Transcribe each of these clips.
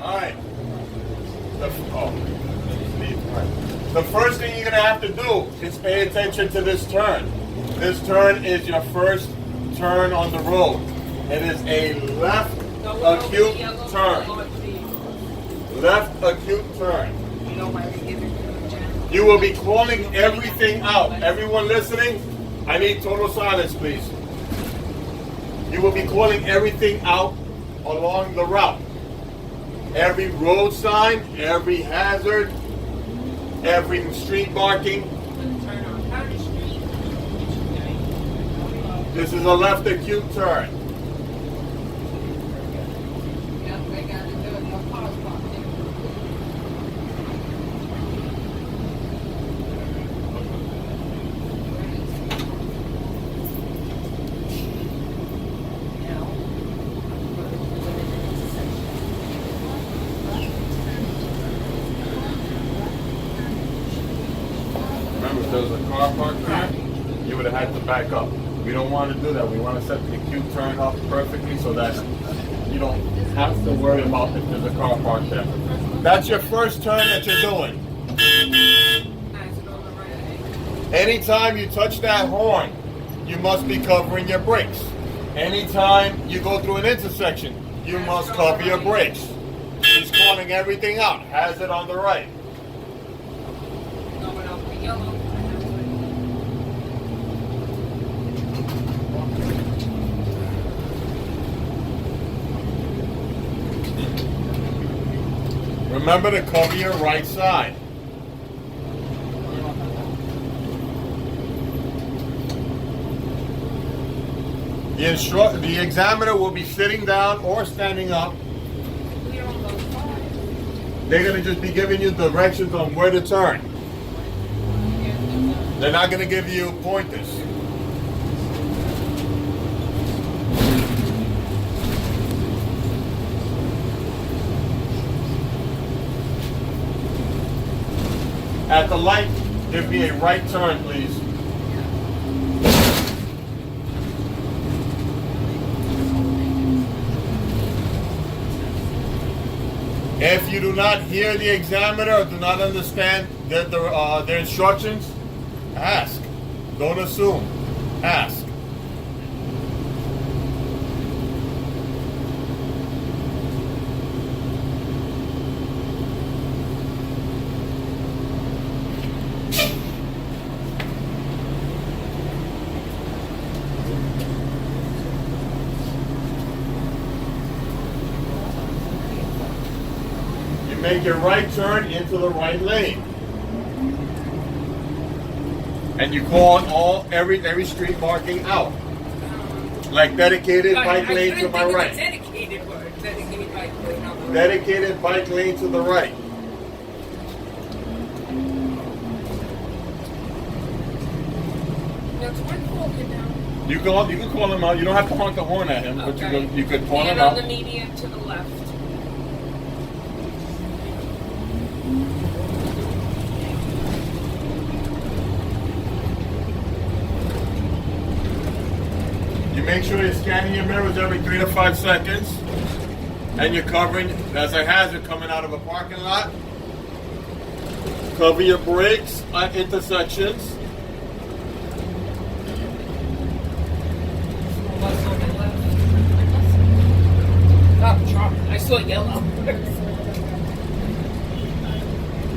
Alright. The first thing you're going to have to do is pay attention to this turn. This turn is your first turn on the road. It is a left acute turn. Left acute turn. You will be calling everything out. Everyone listening, I need total silence, please. You will be calling everything out along the route. Every road sign, every hazard, every street marking. This is a left acute turn. If there was a car parked here, you would have had to back up. We don't want to do that. We want to set the acute turn up perfectly so that you don't have to worry about if there's a car parked there. That's your first turn that you're doing. Anytime you touch that horn, you must be covering your brakes. Anytime you go through an intersection, you must cover your brakes. He's calling everything out. Hazard on the right. Remember to cover your right side. The examiner will be sitting down or standing up. They're going to just be giving you directions on where to turn. They're not going to give you pointers. At the light, give me a right turn, please. If you do not hear the examiner or do not understand their instructions, ask. Don't assume. Ask. Make your right turn into the right lane. And you call on every street marking out. Like dedicated bike lane to my right. Dedicated bike lane. Dedicated bike lane to the right. You can call him out. You don't have to honk the horn at him, but you could call him out. And on the median to the left. Make sure you're scanning your mirrors every 3 to 5 seconds. And you're covering, as a hazard coming out of a parking lot. Cover your brakes at intersections. I saw yellow.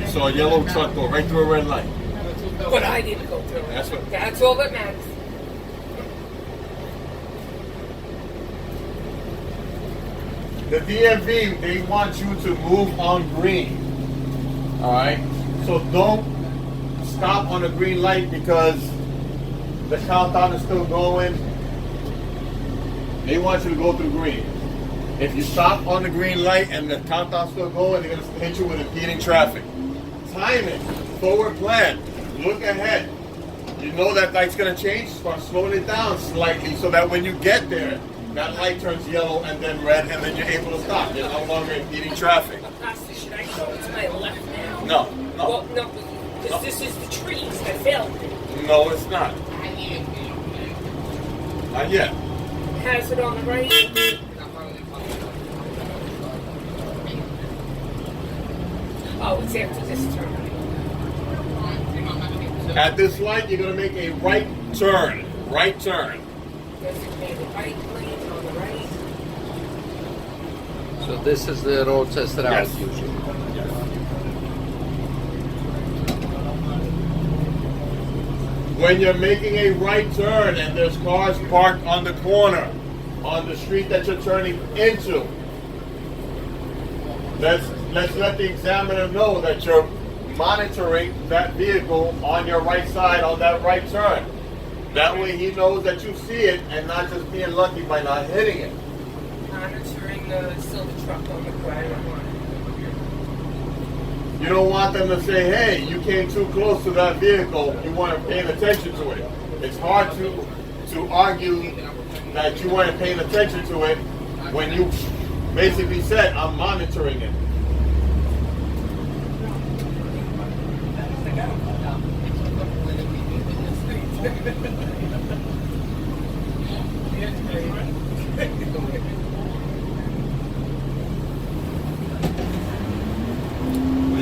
You saw a yellow truck go right through a red light. But I didn't go through it. That's all that matters. The DMV, they want you to move on green. Alright? So don't stop on a green light because the countdown is still going. They want you to go through green. If you stop on the green light and the countdown's still going, they're going to hit you with impeding traffic. Time it. Forward plan. Look ahead. You know that light's going to change. Start slowing it down slightly so that when you get there, that light turns yellow and then red, and then you're able to stop. You're no longer impeding traffic. Should I go to my left now? No. Well, no, because this is the trees that failed me. No, it's not. Not yet. Has it on the right. Oh, it's after this turn. At this light, you're going to make a right turn. Right turn. Designated right lane on the right. So this is the road test route Yes. usually. When you're making a right turn and there's cars parked on the corner, on the street that you're turning into, let's let the examiner know that you're monitoring that vehicle on your right side on that right turn. That way he knows that you see it and not just being lucky by not hitting it. Monitoring the silver truck on the corner. You don't want them to say, hey, you came too close to that vehicle, you weren't paying attention to it. It's hard to argue that you weren't paying attention to it when you basically said, I'm monitoring it.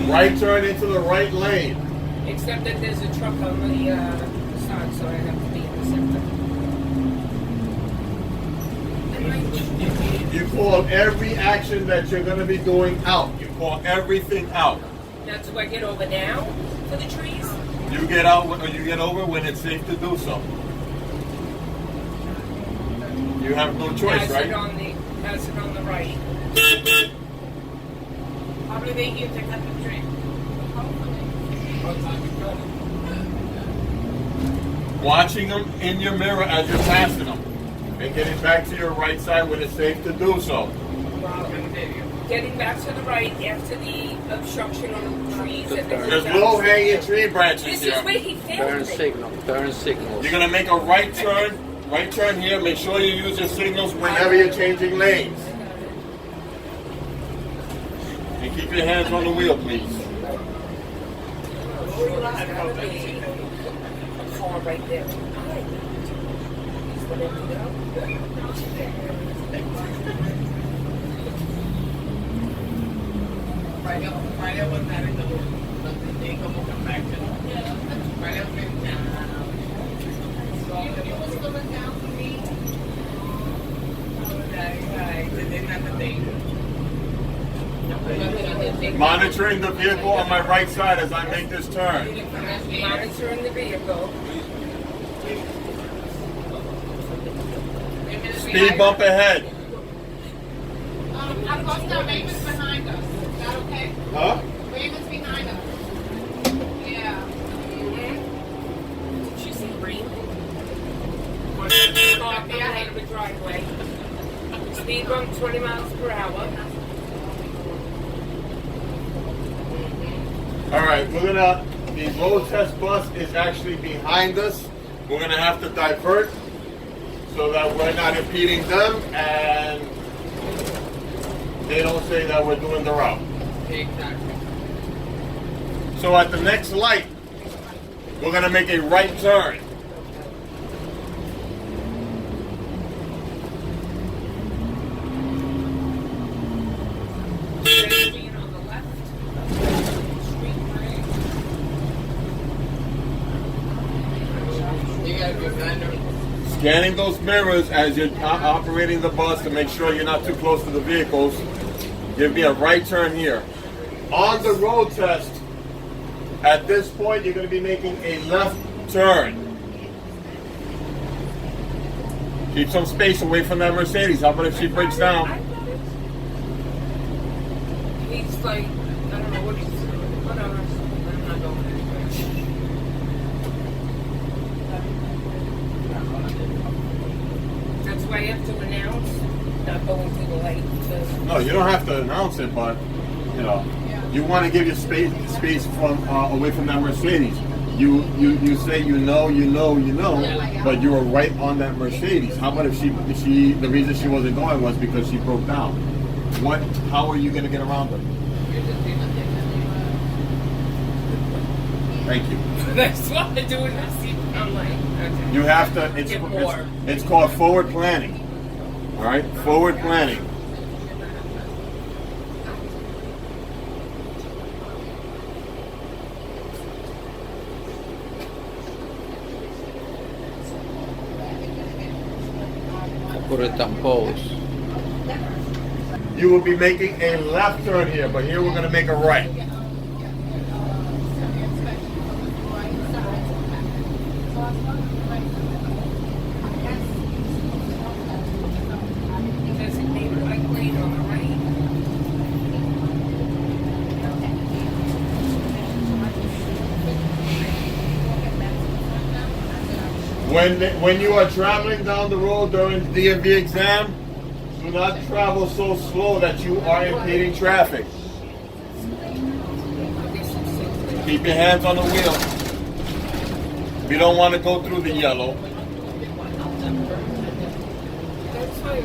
Right turn into the right lane. Except that there's a truck on the side, so I have to be in the center. You call every action that you're going to be doing out. You call everything out. Now, do I get over now for the trees? You get out or you get over when it's safe to do so. You have no choice, Has right? Has it on the right. How do they use to cut the tree? Watching them in your mirror as you're passing them. And getting back to your right side when it's safe to do so. Getting back to the right after the obstruction on the trees. And There's low-hanging tree branches this here. is where he Turn failed me. signal. Turn signals. You're going to make a right turn here. Make sure you use your signals whenever you're changing lanes. And keep your hands on the wheel, please. A car right there. Friday was not in the room, but they come back to Friday was down. You was going down for me. Right. Then that's the thing. Monitoring the vehicle on my right side as I make this turn. Monitoring the vehicle. Speed bump ahead. I'm supposed to Raven's behind us. Is that okay? Huh? Raven's behind us. Yeah. Did you see green? Park on the end of the driveway. Speed bump 20 miles per hour. All right, the road test bus is actually behind us. We're gonna have to divert so that we're not impeding them and they don't say that we're doing the route. Exactly. So at the next light, we're gonna make a right turn. Being on the left. You gotta be behind Scanning those mirrors as you're operating the bus to make sure you're not too close to the vehicles. Give me a right turn here. On the road test, at this point, you're going to be making a left turn. Keep some space away from that Mercedes. How about if she breaks down? He's like, I don't know what he's doing. Whatever. I'm not going anywhere. That's why I have to announce, not going through the light. No, you don't have to announce it, but you know, you want to give your space from away from that Mercedes. You say you know, but you were right on that Mercedes. How about if she the reason she wasn't going was because she broke down? How are you going to get around her? Thank you. That's what I'm doing. I'm like, okay. You have to. Get more. It's called forward planning. All right, forward planning. Put it on pause. You will be making a left turn here, but here we're going to make a right. Designated bike lane on the right. When you are traveling down the road during the DMV exam, do not travel so slow that you are impeding traffic. Keep your hands on the wheel. We don't want to go through the yellow. That's why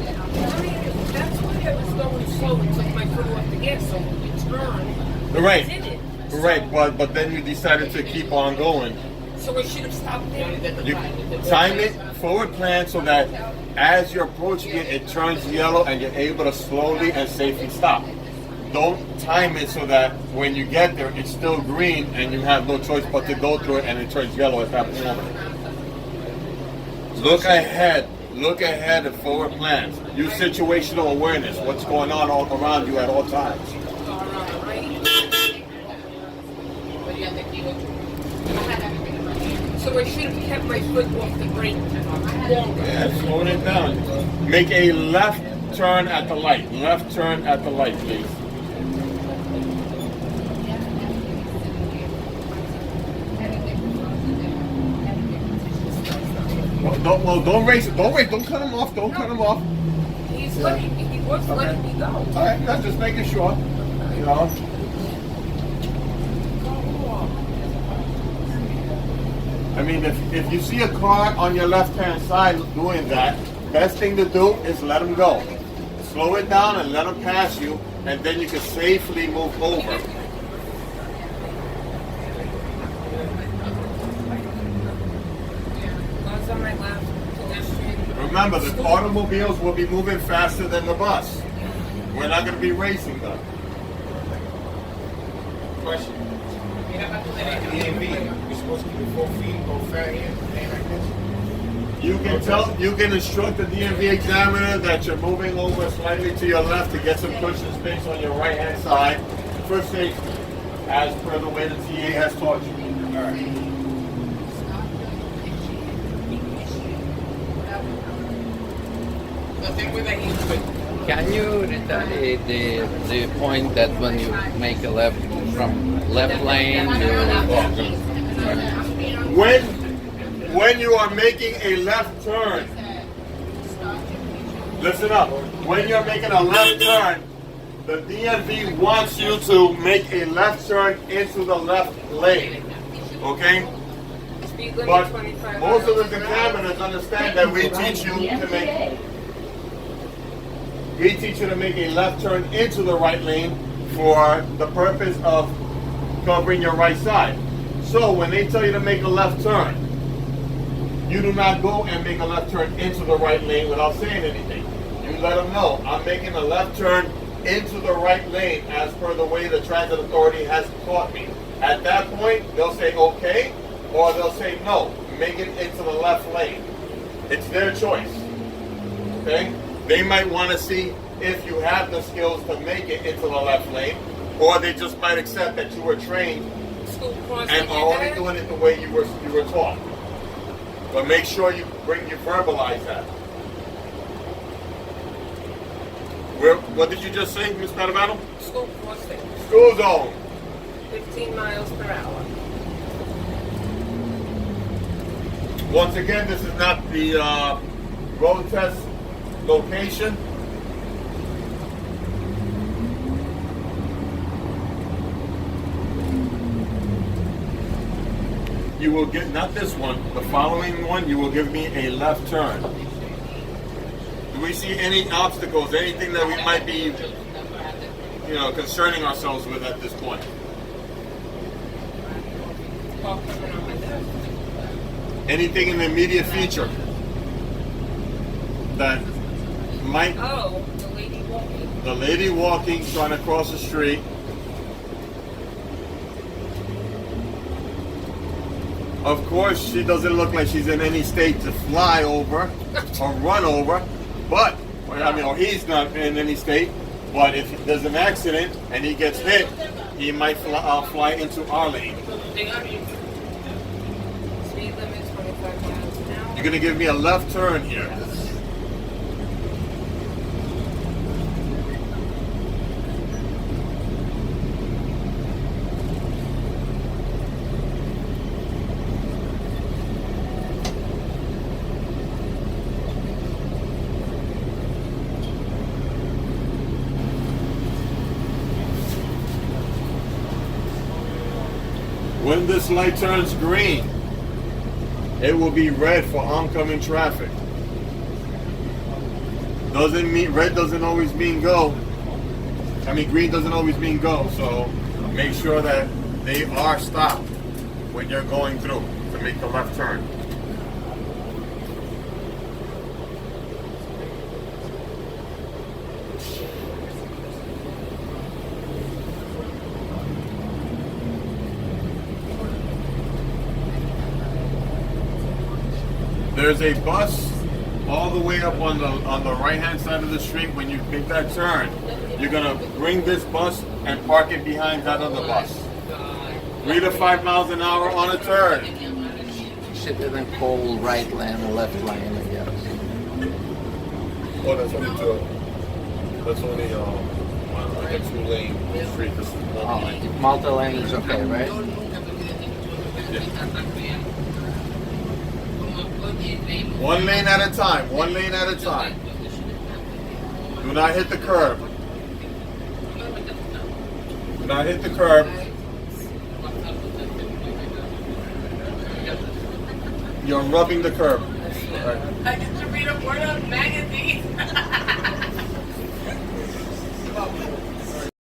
I was going slow and took my foot off the gas, so when we turned, Right, did it. right, but then you decided to keep on going. So I should have stopped there. You time it, forward plan, so that as you're approaching it, it turns yellow and you're able to slowly and safely stop. Don't time it so that when you get there, it's still green and you have no choice but to go through it and it turns yellow at that moment. Look ahead at forward plans. Use situational awareness. What's going on all around you at all times. So I should have kept my foot off the brake longer. Yeah, slowing it down. Make a left turn at the light. Left turn at the light, please. Don't race it. Don't wait. Don't cut him off. Don't cut him off. He was letting me go. All right, no, just making sure. You know. I mean, if you see a car on your left-hand side doing that, best thing to do is let them go. Slow it down and let them pass you, and then you can safely move over. Cars on my left, pedestrian. Remember, the automobiles will be moving faster than the bus. We're not going to be racing them. Question. DMV, you're supposed to keep it 4 feet, go fair here, ain't like this. You can instruct the DMV examiner that you're moving over slightly to your left to get some cushion space on your right-hand side for safety, as per the way the TA has taught you. All right. Can you reiterate the point that when you make a left from left lane, When you are making a left turn, listen up. When you're making a left turn, the DMV wants you to make a left turn into the left lane. Okay? Speed limit But 25 most of miles the per examiners understand that we teach you to make a left turn into the right lane for the purpose of covering your right side. So when they tell you to make a left turn, you do not go and make a left turn into the right lane without saying anything. You let them know, I'm making a left turn into the right lane as per the way the transit authority has taught me. At that point, they'll say okay, or they'll say no, make it into the left lane. It's their choice. Okay? They might want to see if you have the skills to make it into the left lane, or they just might accept that you were trained and are only doing it the way you were taught. But make sure you verbalize that. What did you just say, Ms. Padavano? School crossing, School zone. 15 miles per hour. Once again, this is not the road test location. You will get, not this one, the following one, you will give me a left turn. Do we see any obstacles, anything that we might be, concerning ourselves with at this point? Anything in the immediate future that might Oh, the lady walking. the lady walking trying to cross the street. Of course, she doesn't look like she's in any state to fly over or run over, but or he's not in any state. But if there's an accident and he gets hit, he might fly into our lane. Speed limit 25 miles an hour. You're gonna give me a left turn here. When this light turns green, it will be red for oncoming traffic. Doesn't mean red doesn't always mean go. Green doesn't always mean go. So make sure that they are stopped when you're going through to make the left turn. There's a bus all the way up on the right hand side of the street. When you make that turn, you're gonna bring this bus and park it behind that other bus. 3 to 5 miles an hour on a turn. She didn't call right lane or left lane, I guess. Oh, that's only two. That's only like a 2-lane street. This is one Oh, lane. multi-lane is okay, right? One lane at a time. One lane at a time. Do not hit the curb. Do not hit the curb. You're rubbing the curb. Right. I get to read a word on magazine.